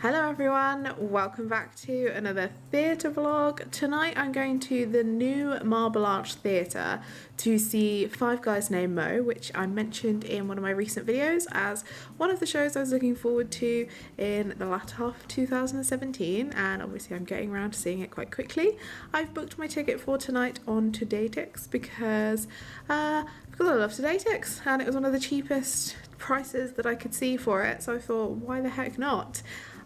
Hello everyone, welcome back to another theatre vlog. Tonight I'm going to the new Marble Arch Theatre to see Five Guys Named Moe, which I mentioned in one of my recent videos as one of the shows I was looking forward to in the latter half of 2017, and obviously I'm getting around to seeing it quite quickly. I've booked my ticket for tonight on TodayTix because I love TodayTix and it was one of the cheapest prices that I could see for it, so I thought why the heck not.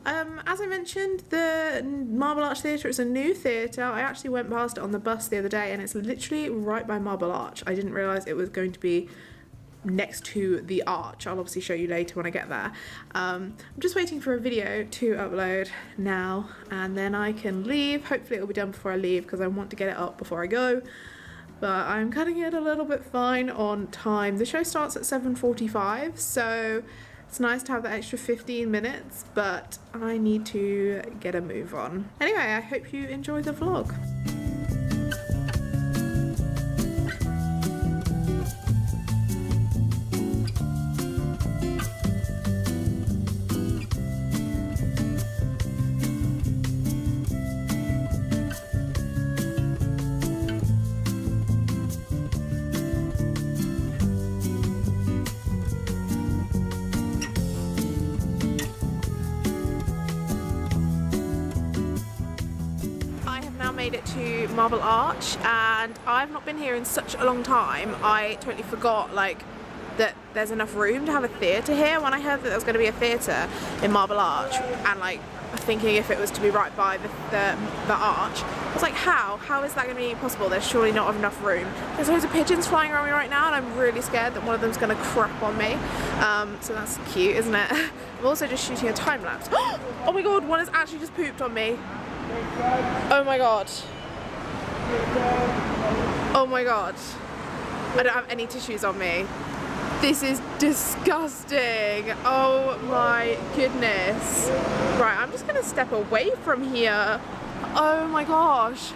As I mentioned, the Marble Arch Theatre is a new theatre. I actually went past it on the bus the other day and it's literally right by Marble Arch. I didn't realise it was going to be next to the arch. I'll obviously show you later when I get there. I'm just waiting for a video to upload now and then I can leave. Hopefully it'll be done before I leave because I want to get it up before I go. But I'm cutting it a little bit fine on time. The show starts at 7:45, so it's nice to have that extra 15 minutes, but I need to get a move on. Anyway, I hope you enjoy the vlog. Made it to Marble Arch and I've not been here in such a long time. I totally forgot that there's enough room to have a theatre here. When I heard that there was going to be a theatre in Marble Arch and thinking if it was to be right by the arch, I was like, how is that going to be possible? There's surely not enough room. There's loads of pigeons flying around me right now and I'm really scared that one of them's going to crap on me. So that's cute, isn't it? I'm also just shooting a time lapse. Oh my god, one has actually just pooped on me. Oh my god. Oh my god. I don't have any tissues on me. This is disgusting. Oh my goodness. Right, I'm just gonna step away from here. Oh my gosh.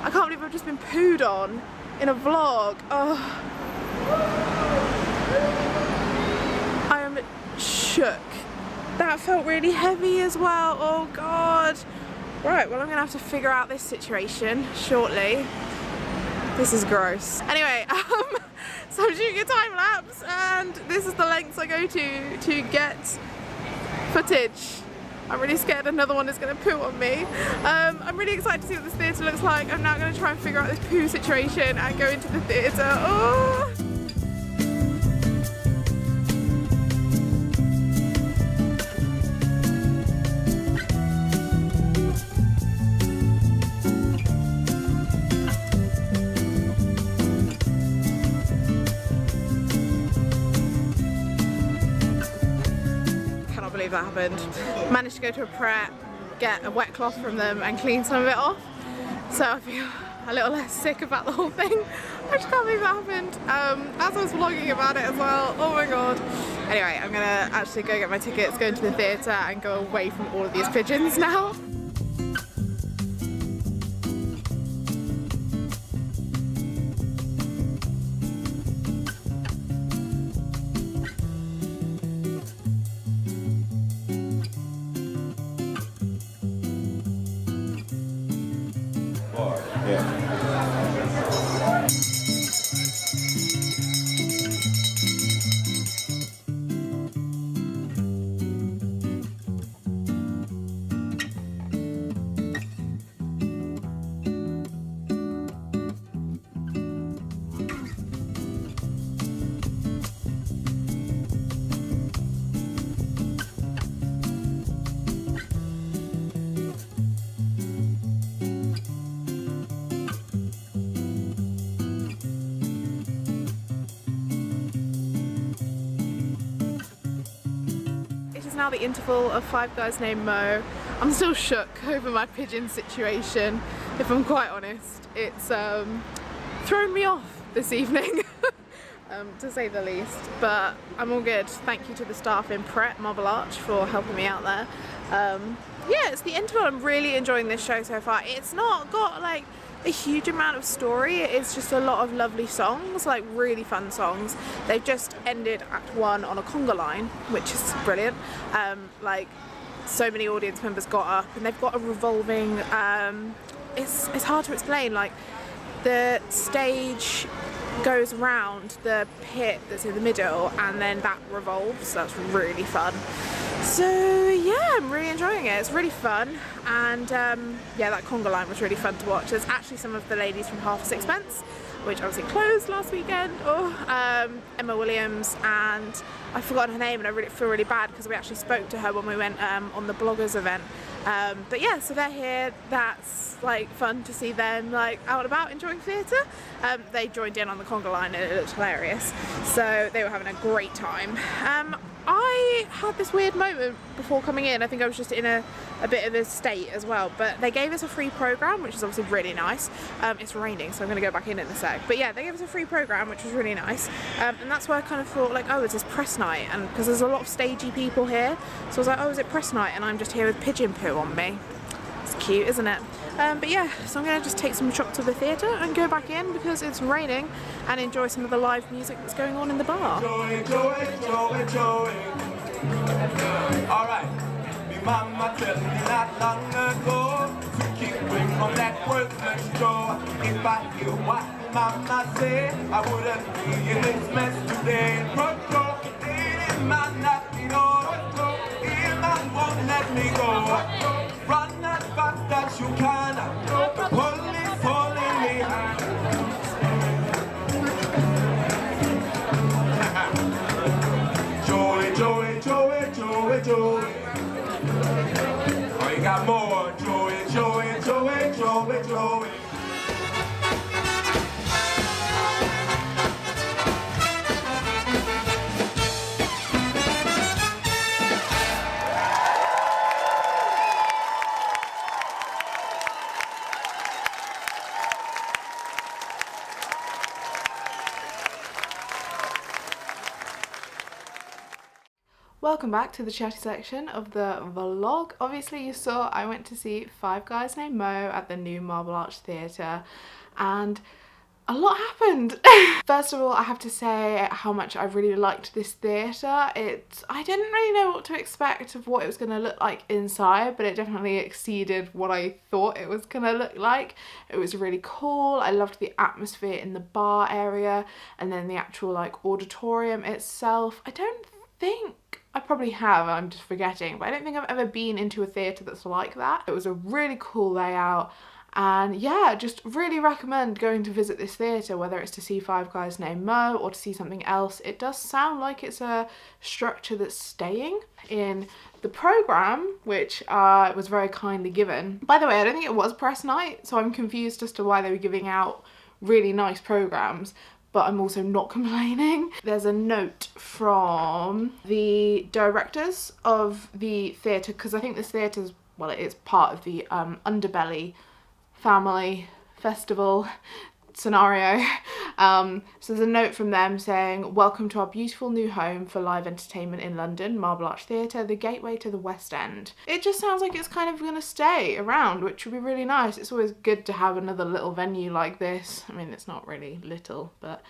I can't believe I've just been pooed on in a vlog. Oh. I am shook. That felt really heavy as well. Oh god. Right, well I'm gonna have to figure out this situation shortly. This is gross. Anyway, so I'm shooting a time lapse and this is the lengths I go to get footage. I'm really scared another one is gonna poo on me. I'm really excited to see what this theatre looks like. I'm now gonna try and figure out this poo situation and go into the theatre. Oh! That happened. Managed to go to a prep, get a wet cloth from them and clean some of it off, so I feel a little less sick about the whole thing. I just can't believe that happened. As I was vlogging about it as well, oh my god. Anyway, I'm gonna actually go get my tickets, go into the theatre and go away from all of these pigeons now. Now the interval of Five Guys Named Moe. I'm still shook over my pigeon situation, if I'm quite honest. It's thrown me off this evening, to say the least, but I'm all good. Thank you to the staff in Prep Marble Arch for helping me out there. Yeah, it's the interval. I'm really enjoying this show so far. It's not got a huge amount of story. It's just a lot of lovely songs, like really fun songs. They've just ended Act 1 on a conga line, which is brilliant. Like so many audience members got up, and they've got a revolving, it's hard to explain, like the stage goes around the pit that's in the middle and then that revolves, so that's really fun. So yeah, I'm really enjoying it. It's really fun, and yeah, that conga line was really fun to watch. There's actually some of the ladies from Half a Sixpence, which obviously closed last weekend, Emma Williams, and I've forgotten her name, and I really feel really bad because we actually spoke to her when we went on the bloggers event. But yeah, so they're here. That's like fun to see them like out and about enjoying theatre. They joined in on the conga line and it looked hilarious, so they were having a great time. I had this weird moment before coming in. I think I was just in a bit of a state as well, but they gave us a free programme, which is obviously really nice. It's raining, so I'm going to go back in a sec, but yeah, they gave us a free programme, which was really nice, and that's why I kind of thought like, oh, is this press night? And because there's a lot of stagey people here, so I was like, oh, is it press night? And I'm just here with pigeon poo on me. It's cute, isn't it? But yeah, so I'm going to just take some shots of the theatre and go back in because it's raining, and enjoy some of the live music that's going on in the bar. Joey. Alright, me mama tell me not long ago to keep away from that worthless Joe. If I hear what mama say, I wouldn't be in this mess today. Roto, it might not be Roto, it might won't let me go. Run as fast as you can, the police holding me hand. Joey. Oh, you got more. Joey. Welcome back to the chatty section of the vlog. Obviously you saw I went to see Five Guys Named Moe at the new Marble Arch Theatre, and a lot happened. First of all, I have to say how much I really liked this theatre. I didn't really know what to expect of what it was going to look like inside, but it definitely exceeded what I thought it was going to look like. It was really cool. I loved the atmosphere in the bar area, and then the actual like auditorium itself. I don't think, I probably have, I'm just forgetting, but I don't think I've ever been into a theatre that's like that. It was a really cool layout, and yeah, just really recommend going to visit this theatre, whether it's to see Five Guys Named Moe or to see something else. It does sound like it's a structure that's staying in the programme, which was very kindly given. By the way, I don't think it was press night, so I'm confused as to why they were giving out really nice programmes, but I'm also not complaining. There's a note from the directors of the theatre, because I think this theatre's, well, it is part of the Underbelly family festival scenario. So there's a note from them saying, welcome to our beautiful new home for live entertainment in London, Marble Arch Theatre, the gateway to the West End. It just sounds like it's kind of going to stay around, which would be really nice. It's always good to have another little venue like this. I mean, it's not really little, but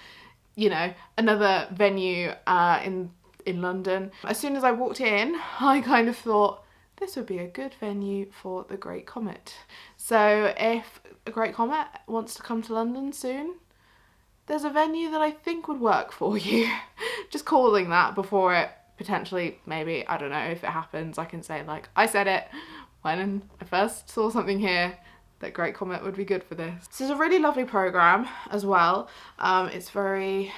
you know, another venue in London. As soon as I walked in, I kind of thought this would be a good venue for the Great Comet. So if a Great Comet wants to come to London soon, there's a venue that I think would work for you. Just calling that before it potentially, maybe, I don't know, if it happens, I can say like, I said it when I first saw something here, that Great Comet would be good for this. This is a really lovely programme as well. It's very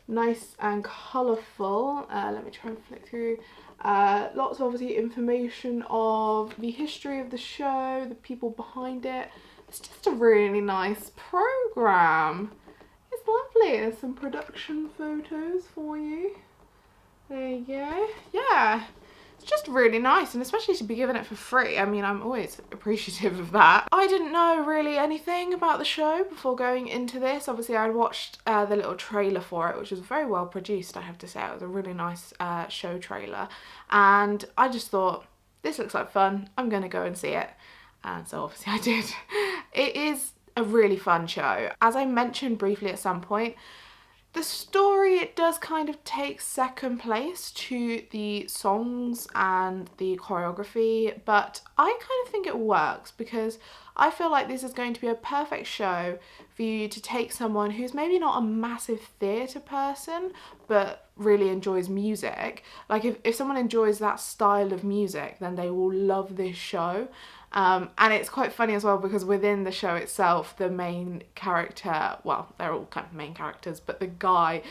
nice and colourful. Let me try and flick through. Lots of obviously information of the history of the show, the people behind it. It's just a really nice programme. It's lovely. There's some production photos for you. There you go. Yeah. It's just really nice, and especially to be given it for free. I mean, I'm always appreciative of that. I didn't know really anything about the show before going into this. Obviously, I'd watched the little trailer for it, which was very well produced, I have to say. It was a really nice show trailer, and I just thought, this looks like fun. I'm going to go and see it. And so obviously I did. It is a really fun show. As I mentioned briefly at some point, The story, it does kind of take second place to the songs and the choreography, but I kind of think it works because I feel like this is going to be a perfect show for you to take someone who's maybe not a massive theatre person but really enjoys music. Like if someone enjoys that style of music, then they will love this show. And it's quite funny as well because within the show itself, the main character, well, they're all kind of main characters, but the guy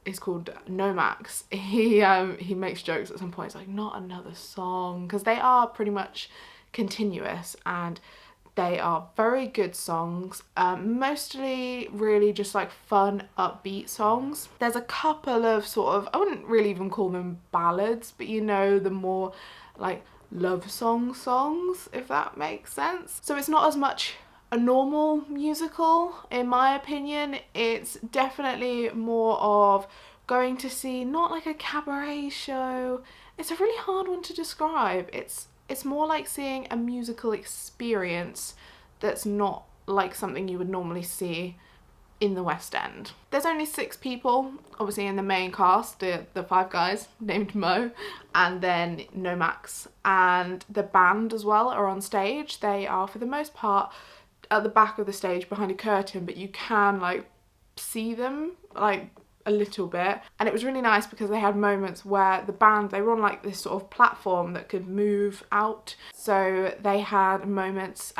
is called Nomax. He makes jokes at some point. It's like, not another song, because they are pretty much continuous and they are very good songs, mostly really just like fun, upbeat songs. There's a couple of sort of, I wouldn't really even call them ballads, but you know, the more like love songs, if that makes sense. So it's not as much a normal musical, in my opinion. It's definitely more of going to see, not like a cabaret show. It's a really hard one to describe. It's more like seeing a musical experience that's not like something you would normally see in the West End. There's only 6 people, obviously, in the main cast, the 5 guys named Moe, and then Nomax, and the band as well are on stage. They are, for the most part, at the back of the stage behind a curtain, but you can like see them like a little bit. And it was really nice because they had moments where the band, they were on like this sort of platform that could move out. So they had moments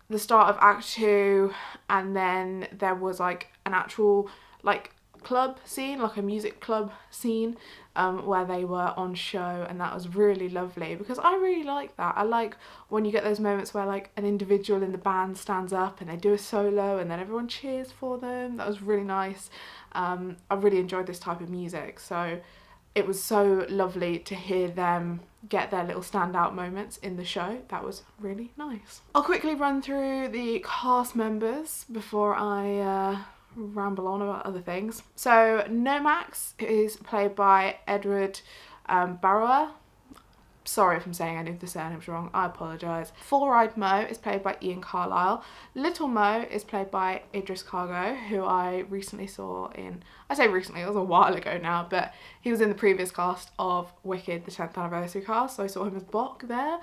the start of Act 2, and then there was like an actual like club scene, like a music club scene, where they were on show, and that was really lovely because I really like that. I like when you get those moments where like an individual in the band stands up and they do a solo and then everyone cheers for them. That was really nice. I really enjoyed this type of music, so it was so lovely to hear them get their little standout moments in the show. That was really nice. I'll quickly run through the cast members before I ramble on about other things. So Nomax is played by Edward Barrower. Sorry if I'm saying any of the surnames wrong, I apologise. Four-Eyed Moe is played by Ian Carlisle. Little Moe is played by Idris Cargo, who I recently saw in, I say recently, it was a while ago now, but he was in the previous cast of Wicked, the 10th anniversary cast, so I saw him as Bok there.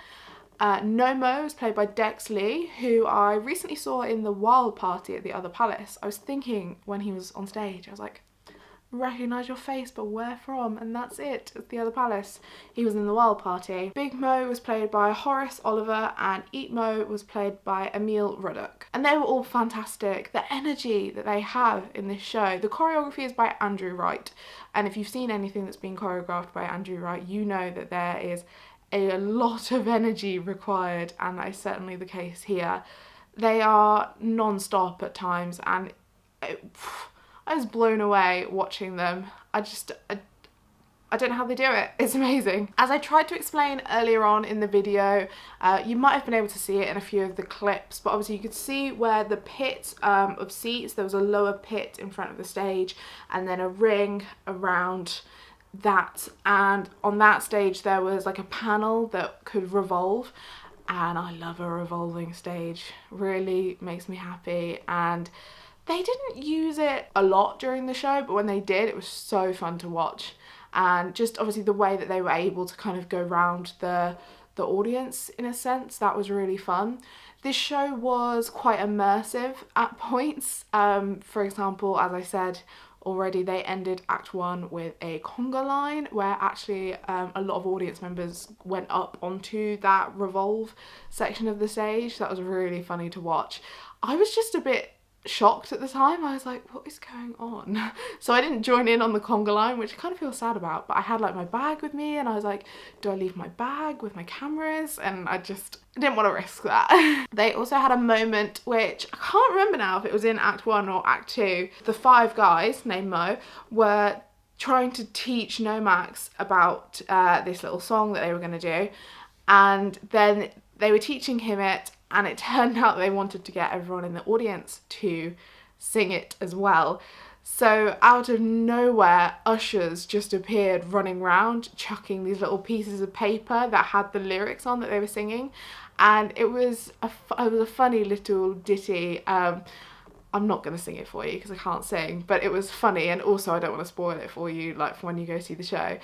No Mo is played by Dex Lee, who I recently saw in the Wild Party at the Other Palace. I was thinking when he was on stage, I was like, recognise your face, but where from? And that's it, it's the Other Palace. He was in the Wild Party. Big Mo was played by Horace Oliver, and Eat Mo was played by Emil Ruddock. And they were all fantastic. The energy that they have in this show. The choreography is by Andrew Wright, and if you've seen anything that's been choreographed by Andrew Wright, you know that there is a lot of energy required, and that is certainly the case here. They are non-stop at times, and I was blown away watching them. I don't know how they do it. It's amazing. As I tried to explain earlier on in the video, you might have been able to see it in a few of the clips, but obviously you could see where the pit of seats, there was a lower pit in front of the stage and then a ring around that, and on that stage there was like a panel that could revolve, and I love a revolving stage. Really makes me happy. And they didn't use it a lot during the show, but when they did, it was so fun to watch. And just obviously the way that they were able to kind of go round the audience in a sense, that was really fun. This show was quite immersive at points. For example, as I said already, they ended Act 1 with a conga line where actually a lot of audience members went up onto that revolve section of the stage. That was really funny to watch. I was just a bit shocked at the time. I was like, what is going on? So I didn't join in on the conga line, which I kind of feel sad about, but I had like my bag with me and I was like, do I leave my bag with my cameras? And I didn't want to risk that. They also had a moment which I can't remember now if it was in Act 1 or Act 2. The 5 guys named Moe were trying to teach Nomax about this little song that they were going to do, and then they were teaching him it, and it turned out they wanted to get everyone in the audience to sing it as well. So out of nowhere, ushers just appeared running around, chucking these little pieces of paper that had the lyrics on that they were singing. And it was a funny little ditty. I'm not going to sing it for you because I can't sing, but it was funny, and also I don't want to spoil it for you, like, for when you go see the show.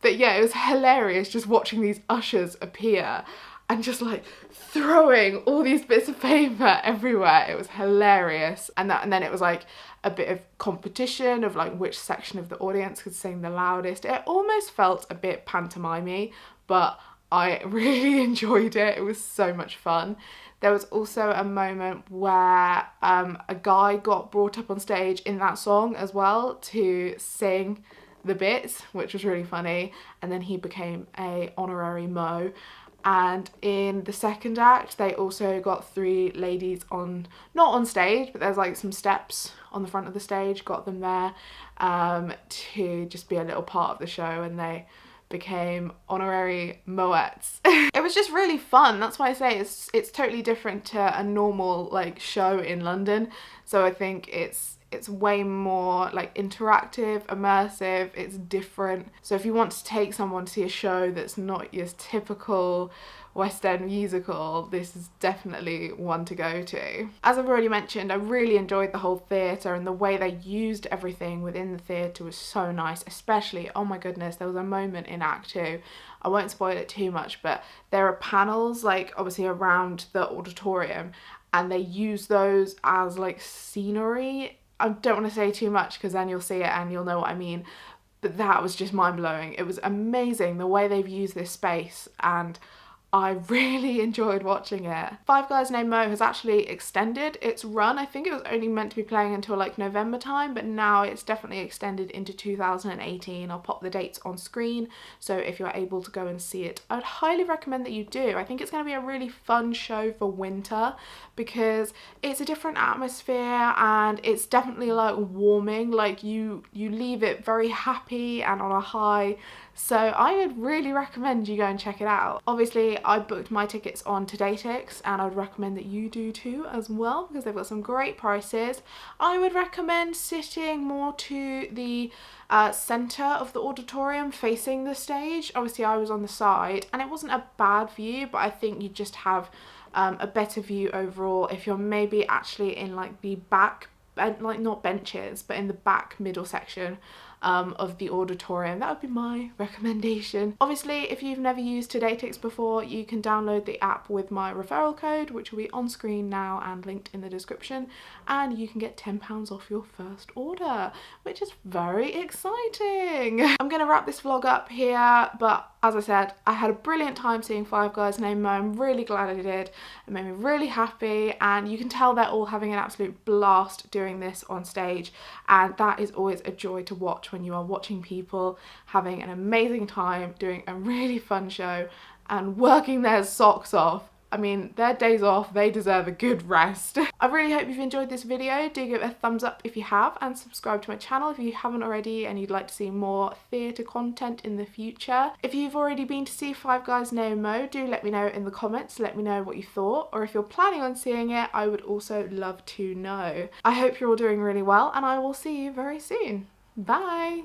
But yeah, it was hilarious just watching these ushers appear and just like throwing all these bits of paper everywhere. It was hilarious. And then it was like a bit of competition of like which section of the audience could sing the loudest. It almost felt a bit pantomime-y, but I really enjoyed it. It was so much fun. There was also a moment where a guy got brought up on stage in that song as well to sing the bits, which was really funny, and then he became a honorary Moe. And in the second act they also got 3 ladies on, not on stage, but there's like some steps on the front of the stage, got them there to just be a little part of the show, and they became honorary Moettes. It was just really fun. That's why I say it's totally different to a normal like show in London. So I think it's way more like interactive, immersive, it's different. So if you want to take someone to see a show that's not your typical West End musical, this is definitely one to go to. As I've already mentioned, I really enjoyed the whole theatre, and the way they used everything within the theatre was so nice, especially, oh my goodness, there was a moment in Act 2, I won't spoil it too much, but there are panels like obviously around the auditorium, and they use those as like scenery. I don't want to say too much because then you'll see it and you'll know what I mean, but that was just mind-blowing. It was amazing the way they've used this space, and I really enjoyed watching it. Five Guys Named Moe has actually extended its run. I think it was only meant to be playing until like November time, but now it's definitely extended into 2018. I'll pop the dates on screen, so if you're able to go and see it, I would highly recommend that you do. I think it's going to be a really fun show for winter because it's a different atmosphere, and it's definitely like warming, like you leave it very happy and on a high. So I would really recommend you go and check it out. Obviously I booked my tickets on Todaytix, and I would recommend that you do too as well, because they've got some great prices. I would recommend sitting more to the centre of the auditorium facing the stage. Obviously I was on the side and it wasn't a bad view, but I think you just have a better view overall if you're maybe actually in like the back, like not benches, but in the back middle section of the auditorium. That would be my recommendation. Obviously, if you've never used Todaytix before, you can download the app with my referral code, which will be on screen now and linked in the description, and you can get £10 off your first order, which is very exciting. I'm gonna wrap this vlog up here, but as I said, I had a brilliant time seeing Five Guys Named Moe. I'm really glad I did. It made me really happy, and you can tell they're all having an absolute blast doing this on stage, and that is always a joy to watch when you are watching people having an amazing time doing a really fun show and working their socks off. I mean, their days off, they deserve a good rest. I really hope you've enjoyed this video. Do give it a thumbs up if you have, and subscribe to my channel if you haven't already and you'd like to see more theatre content in the future. If you've already been to see Five Guys Named Moe, do let me know in the comments, let me know what you thought, or if you're planning on seeing it, I would also love to know. I hope you're all doing really well, and I will see you very soon. Bye!